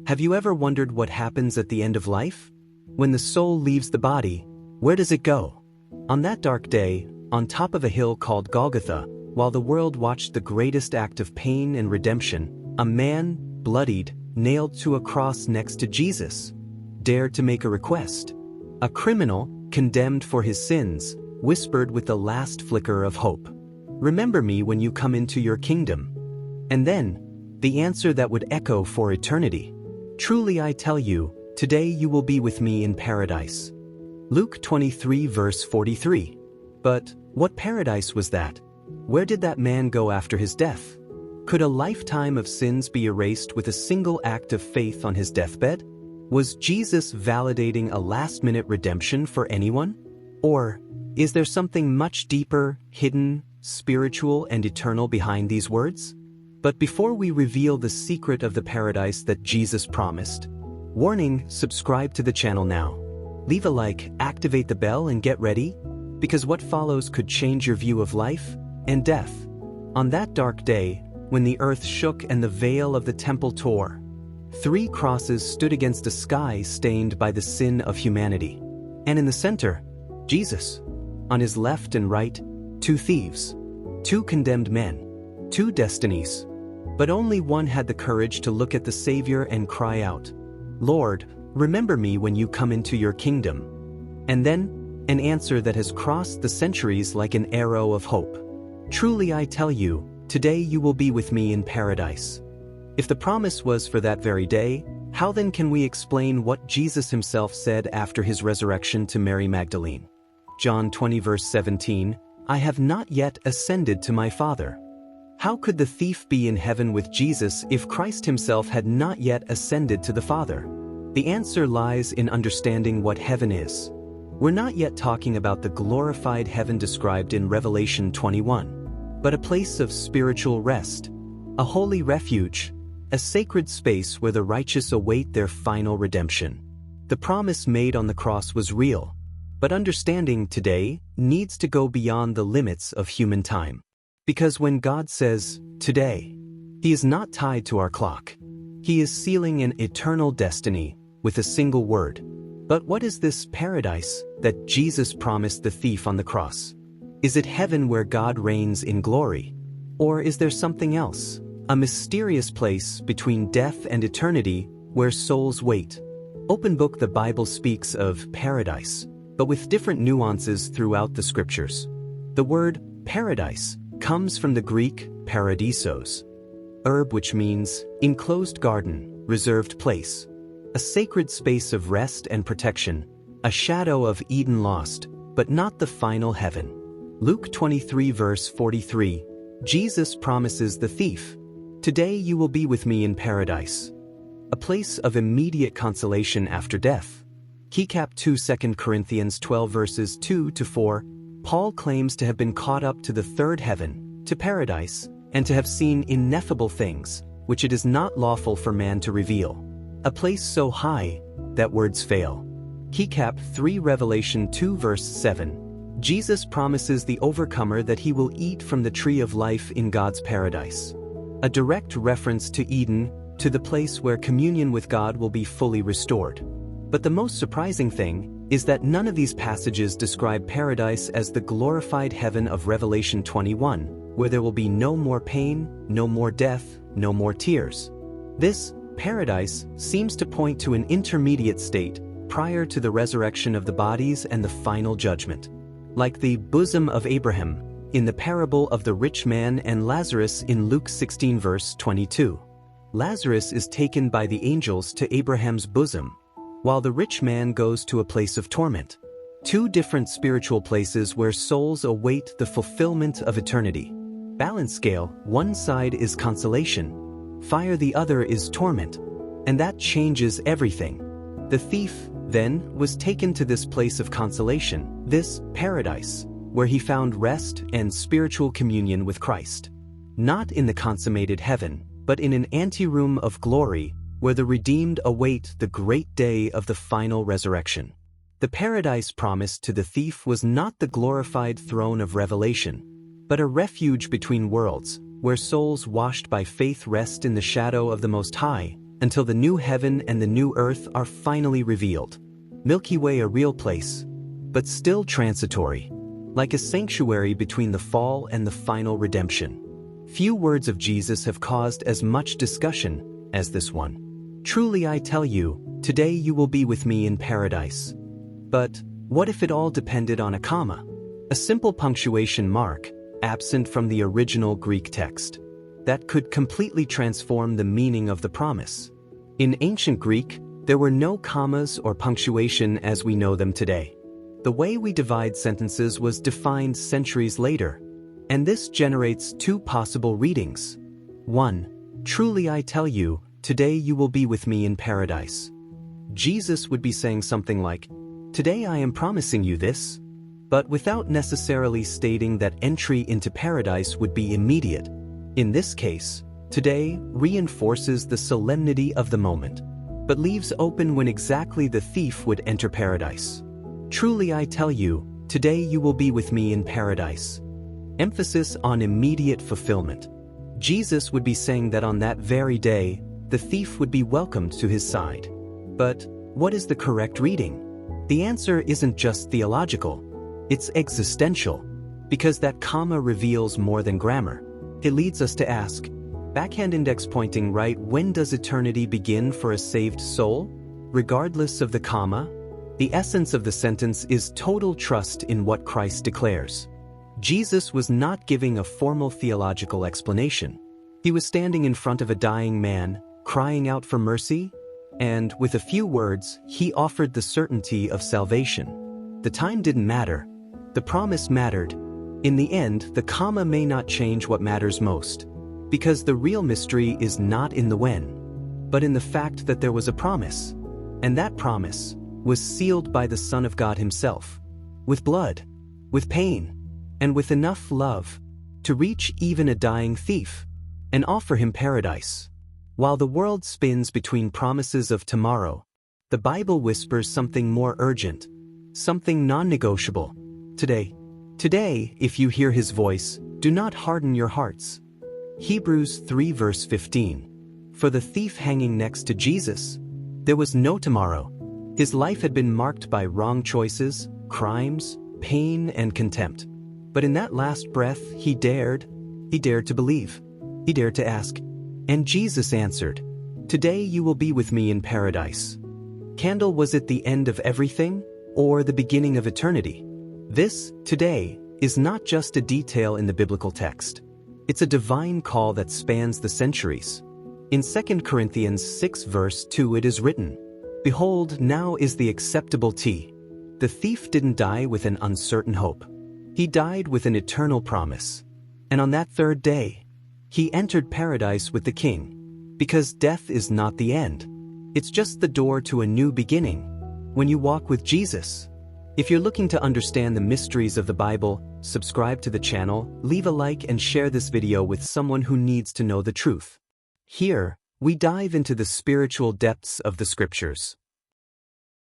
Have you ever wondered what happens at the end of life? When the soul leaves the body, where does it go? On that dark day, on top of a hill called Golgotha, while the world watched the greatest act of pain and redemption, a man, bloodied, nailed to a cross next to Jesus, dared to make a request. A criminal, condemned for his sins, whispered with the last flicker of hope, "Remember me when you come into your kingdom." And then, the answer that would echo for eternity, "Truly I tell you, today you will be with me in paradise." Luke 23 verse 43. But what paradise was that? Where did that man go after his death? Could a lifetime of sins be erased with a single act of faith on his deathbed? Was Jesus validating a last-minute redemption for anyone? Or is there something much deeper, hidden, spiritual, and eternal behind these words? But before we reveal the secret of the paradise that Jesus promised, warning, subscribe to the channel now. Leave a like, activate the bell, and get ready, because what follows could change your view of life and death. On that dark day, when the earth shook and the veil of the temple tore, 3 crosses stood against a sky stained by the sin of humanity. And in the center, Jesus. On his left and right, 2 thieves, 2 condemned men, 2 destinies. But only one had the courage to look at the Savior and cry out, "Lord, remember me when you come into your kingdom." And then, an answer that has crossed the centuries like an arrow of hope. "Truly I tell you, today you will be with me in paradise." If the promise was for that very day, how then can we explain what Jesus himself said after his resurrection to Mary Magdalene? John 20 verse 17, "I have not yet ascended to my Father." How could the thief be in heaven with Jesus if Christ himself had not yet ascended to the Father? The answer lies in understanding what heaven is. We're not yet talking about the glorified heaven described in Revelation 21, but a place of spiritual rest, a holy refuge, a sacred space where the righteous await their final redemption. The promise made on the cross was real, but understanding today needs to go beyond the limits of human time. Because when God says, "today," he is not tied to our clock. He is sealing an eternal destiny with a single word. But what is this paradise that Jesus promised the thief on the cross? Is it heaven where God reigns in glory? Or is there something else, a mysterious place between death and eternity where souls wait? Open book, the Bible speaks of paradise, but with different nuances throughout the scriptures. The word paradise comes from the Greek paradisos, which means enclosed garden, reserved place, a sacred space of rest and protection, a shadow of Eden lost, but not the final heaven. Luke 23 verse 43, Jesus promises the thief, "Today you will be with me in paradise," a place of immediate consolation after death. Keycap 2 Corinthians 12 verses 2 to 4, Paul claims to have been caught up to the 3rd heaven, to paradise, and to have seen ineffable things, which it is not lawful for man to reveal. A place so high that words fail. Keycap 3 Revelation 2 verse 7, Jesus promises the overcomer that he will eat from the tree of life in God's paradise. A direct reference to Eden, to the place where communion with God will be fully restored. But the most surprising thing is that none of these passages describe paradise as the glorified heaven of Revelation 21, where there will be no more pain, no more death, no more tears. This paradise seems to point to an intermediate state prior to the resurrection of the bodies and the final judgment. Like the bosom of Abraham in the parable of the rich man and Lazarus in Luke 16 verse 22. Lazarus is taken by the angels to Abraham's bosom, while the rich man goes to a place of torment. 2 different spiritual places where souls await the fulfillment of eternity. Balance scale, one side is consolation, fire the other is torment, and that changes everything. The thief, then, was taken to this place of consolation, this paradise, where he found rest and spiritual communion with Christ. Not in the consummated heaven, but in an anteroom of glory, where the redeemed await the great day of the final resurrection. The paradise promised to the thief was not the glorified throne of Revelation, but a refuge between worlds, where souls washed by faith rest in the shadow of the Most High, until the new heaven and the new earth are finally revealed. Milky Way a real place, but still transitory, like a sanctuary between the fall and the final redemption. Few words of Jesus have caused as much discussion as this one. Truly I tell you, today you will be with me in paradise. But what if it all depended on a comma? A simple punctuation mark, absent from the original Greek text, that could completely transform the meaning of the promise. In ancient Greek, there were no commas or punctuation as we know them today. The way we divide sentences was defined centuries later, and this generates two possible readings. 1. Truly I tell you, today you will be with me in paradise. Jesus would be saying something like, today I am promising you this, but without necessarily stating that entry into paradise would be immediate. In this case, today reinforces the solemnity of the moment, but leaves open when exactly the thief would enter paradise. Truly I tell you, today you will be with me in paradise. Emphasis on immediate fulfillment. Jesus would be saying that on that very day, the thief would be welcomed to his side. But what is the correct reading? The answer isn't just theological, it's existential, because that comma reveals more than grammar. It leads us to ask, backhand index pointing right, when does eternity begin for a saved soul? Regardless of the comma, the essence of the sentence is total trust in what Christ declares. Jesus was not giving a formal theological explanation. He was standing in front of a dying man, crying out for mercy, and with a few words, he offered the certainty of salvation. The time didn't matter. The promise mattered. In the end, the comma may not change what matters most, because the real mystery is not in the when, but in the fact that there was a promise, and that promise was sealed by the Son of God himself, with blood, with pain, and with enough love to reach even a dying thief and offer him paradise. While the world spins between promises of tomorrow, the Bible whispers something more urgent, something non-negotiable. Today, if you hear his voice, do not harden your hearts. Hebrews 3 verse 15. For the thief hanging next to Jesus, there was no tomorrow. His life had been marked by wrong choices, crimes, pain, and contempt. But in that last breath, he dared to believe. He dared to ask. And Jesus answered, today you will be with me in paradise. Candle, was it the end of everything, or the beginning of eternity? This, today, is not just a detail in the biblical text. It's a divine call that spans the centuries. In 2 Corinthians 6 verse 2 it is written, behold, now is the acceptable tea. The thief didn't die with an uncertain hope. He died with an eternal promise. And on that third day, he entered paradise with the King, because death is not the end. It's just the door to a new beginning, when you walk with Jesus. If you're looking to understand the mysteries of the Bible, subscribe to the channel, leave a like and share this video with someone who needs to know the truth. Here, we dive into the spiritual depths of the Scriptures.